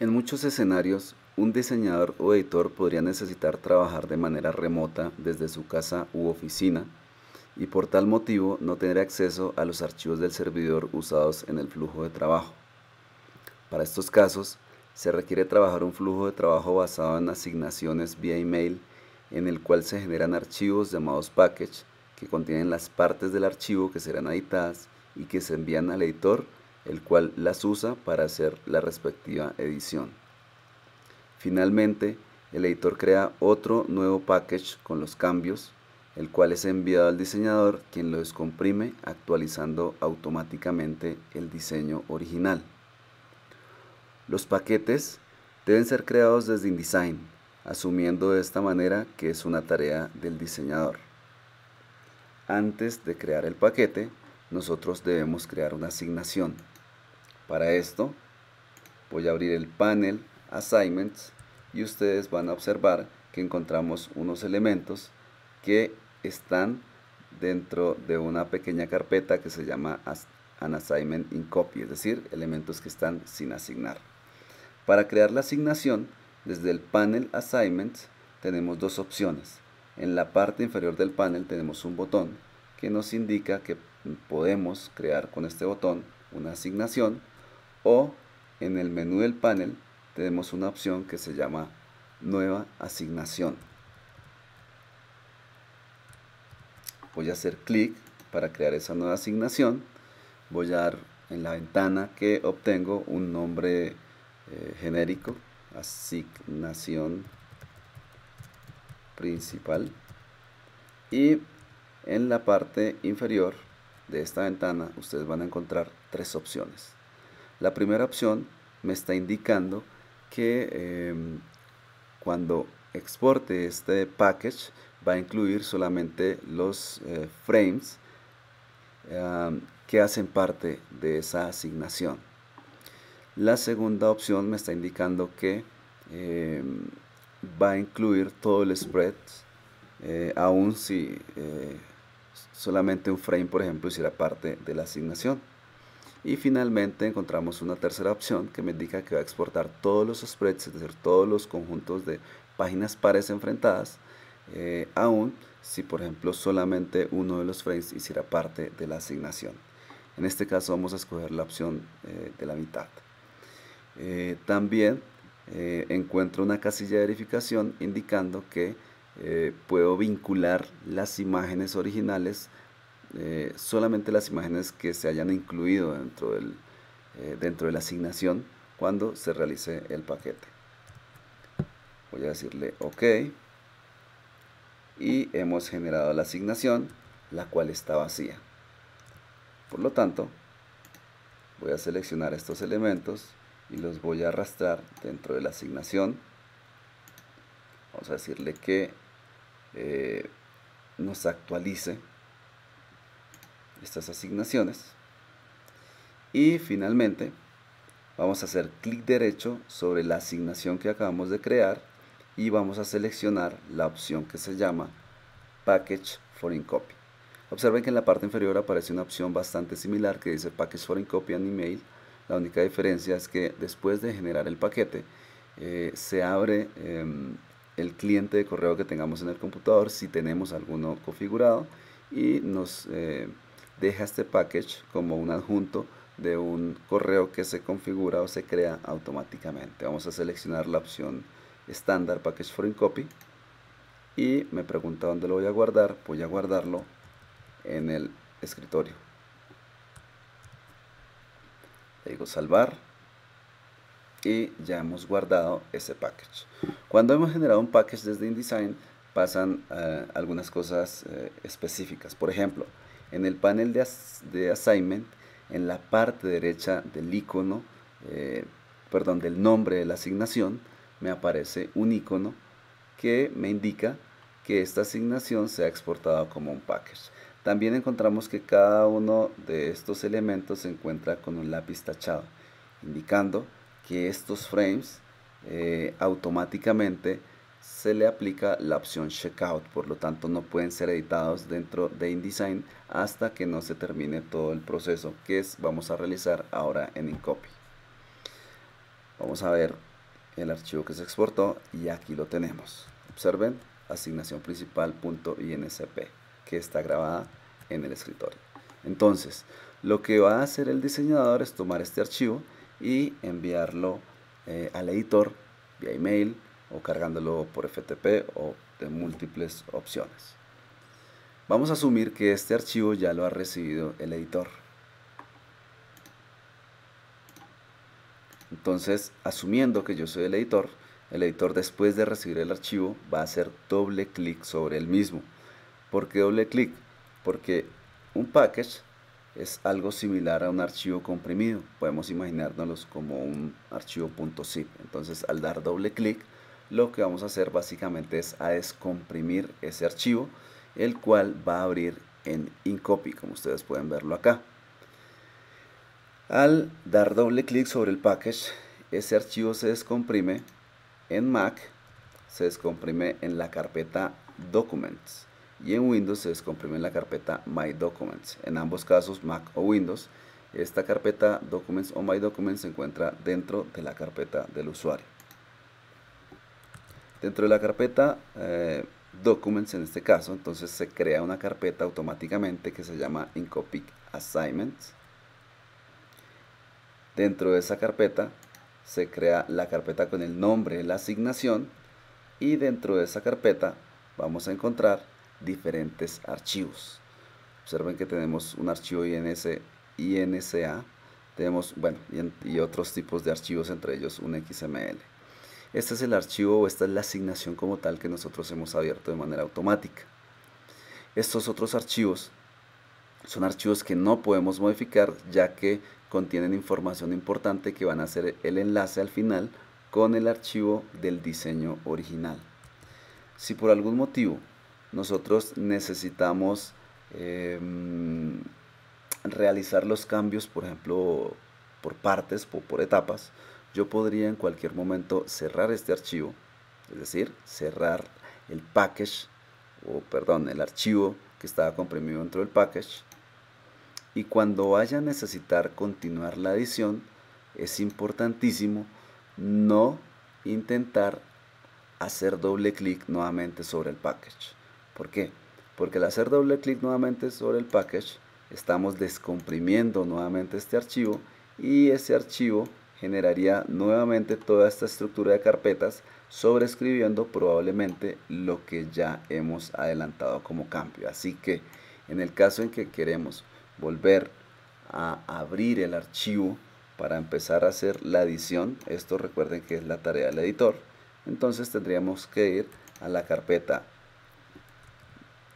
En muchos escenarios, un diseñador o editor podría necesitar trabajar de manera remota desde su casa u oficina y por tal motivo no tener acceso a los archivos del servidor usados en el flujo de trabajo. Para estos casos, se requiere trabajar un flujo de trabajo basado en asignaciones vía email en el cual se generan archivos llamados package que contienen las partes del archivo que serán editadas y que se envían al editor, el cual las usa para hacer la respectiva edición. Finalmente, el editor crea otro nuevo package con los cambios, el cual es enviado al diseñador, quien lo descomprime actualizando automáticamente el diseño original. Los paquetes deben ser creados desde InDesign, asumiendo de esta manera que es una tarea del diseñador. Antes de crear el paquete, nosotros debemos crear una asignación. Para esto, voy a abrir el panel Assignments y ustedes van a observar que encontramos unos elementos que están dentro de una pequeña carpeta que se llama An Assignment in Copy, es decir, elementos que están sin asignar. Para crear la asignación, desde el panel Assignments tenemos dos opciones. En la parte inferior del panel tenemos un botón que nos indica que podemos crear con este botón una asignación, o en el menú del panel tenemos una opción que se llama Nueva asignación. Voy a hacer clic para crear esa nueva asignación. Voy a dar en la ventana que obtengo un nombre genérico, asignación principal, y en la parte inferior de esta ventana ustedes van a encontrar tres opciones. La primera opción me está indicando que cuando exporte este package va a incluir solamente los frames que hacen parte de esa asignación. La segunda opción me está indicando que va a incluir todo el spread, aun si solamente un frame, por ejemplo, hiciera parte de la asignación. Y finalmente encontramos una tercera opción que me indica que va a exportar todos los spreads, es decir, todos los conjuntos de páginas pares enfrentadas, aun si, por ejemplo, solamente uno de los frames hiciera parte de la asignación. En este caso vamos a escoger la opción de la mitad. También encuentro una casilla de verificación indicando que puedo vincular las imágenes originales, solamente las imágenes que se hayan incluido dentro de la asignación cuando se realice el paquete. Voy a decirle OK y hemos generado la asignación, la cual está vacía. Por lo tanto, voy a seleccionar estos elementos y los voy a arrastrar dentro de la asignación. Vamos a decirle que nos actualice estas asignaciones y finalmente vamos a hacer clic derecho sobre la asignación que acabamos de crear y vamos a seleccionar la opción que se llama Package Foreign Copy. Observen que en la parte inferior aparece una opción bastante similar que dice Package Foreign Copy and Email. La única diferencia es que después de generar el paquete se abre el cliente de correo que tengamos en el computador, si tenemos alguno configurado, y nos deja este package como un adjunto de un correo que se configura o se crea automáticamente. Vamos a seleccionar la opción estándar Package Foreign Copy y me pregunta dónde lo voy a guardar. Voy a guardarlo en el escritorio. Le digo salvar y ya hemos guardado ese package. Cuando hemos generado un package desde InDesign pasan algunas cosas específicas. Por ejemplo, en el panel de Assignment, en la parte derecha del icono, del nombre de la asignación, me aparece un icono que me indica que esta asignación se ha exportado como un package. También encontramos que cada uno de estos elementos se encuentra con un lápiz tachado, indicando que estos frames automáticamente se le aplica la opción Checkout, por lo tanto no pueden ser editados dentro de InDesign hasta que no se termine todo el proceso que vamos a realizar ahora en InCopy. Vamos a ver el archivo que se exportó y aquí lo tenemos. Observen, asignación principal.insp, que está grabada en el escritorio. Entonces, lo que va a hacer el diseñador es tomar este archivo y enviarlo al editor vía email o cargándolo por FTP o de múltiples opciones. Vamos a asumir que este archivo ya lo ha recibido el editor. Entonces, asumiendo que yo soy el editor después de recibir el archivo va a hacer doble clic sobre el mismo. ¿Por qué doble clic? Porque un package es algo similar a un archivo comprimido. Podemos imaginárnoslos como un archivo .zip. Entonces, al dar doble clic, lo que vamos a hacer básicamente es a descomprimir ese archivo, el cual va a abrir en InCopy, como ustedes pueden verlo acá. Al dar doble clic sobre el package, ese archivo se descomprime en Mac, se descomprime en la carpeta Documents y en Windows se descomprime en la carpeta My Documents. En ambos casos, Mac o Windows, esta carpeta Documents o My Documents se encuentra dentro de la carpeta del usuario. Dentro de la carpeta Documents, en este caso, entonces se crea una carpeta automáticamente que se llama InCopy Assignments. Dentro de esa carpeta se crea la carpeta con el nombre de la asignación y dentro de esa carpeta vamos a encontrar diferentes archivos. Observen que tenemos un archivo INSA, tenemos, bueno, y otros tipos de archivos, entre ellos un XML. Este es el archivo o esta es la asignación como tal que nosotros hemos abierto de manera automática. Estos otros archivos son archivos que no podemos modificar, ya que contienen información importante que van a ser el enlace al final con el archivo del diseño original. Si por algún motivo nosotros necesitamos realizar los cambios, por ejemplo, por partes o por etapas, yo podría en cualquier momento cerrar este archivo, es decir, cerrar el package, el archivo que estaba comprimido dentro del package. Y cuando vaya a necesitar continuar la edición, es importantísimo no intentar hacer doble clic nuevamente sobre el package. ¿Por qué? Porque al hacer doble clic nuevamente sobre el package, estamos descomprimiendo nuevamente este archivo y ese archivo generaría nuevamente toda esta estructura de carpetas, sobreescribiendo probablemente lo que ya hemos adelantado como cambio. Así que en el caso en que queremos volver a abrir el archivo para empezar a hacer la edición, esto recuerden que es la tarea del editor, entonces tendríamos que ir a la carpeta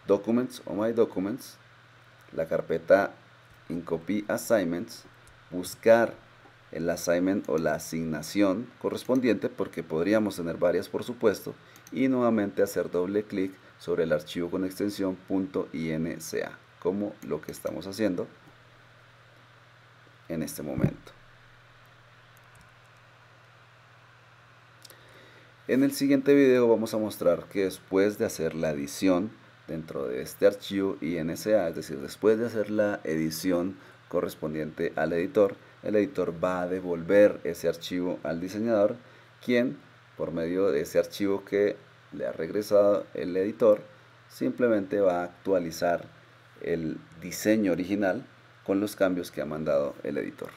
Documents o My Documents, la carpeta InCopy Assignments, buscar el assignment o la asignación correspondiente, porque podríamos tener varias por supuesto, y nuevamente hacer doble clic sobre el archivo con extensión .inca, como lo que estamos haciendo en este momento. En el siguiente video vamos a mostrar que después de hacer la edición dentro de este archivo INSA, es decir, después de hacer la edición correspondiente al editor, el editor va a devolver ese archivo al diseñador, quien por medio de ese archivo que le ha regresado el editor, simplemente va a actualizar el diseño original con los cambios que ha mandado el editor.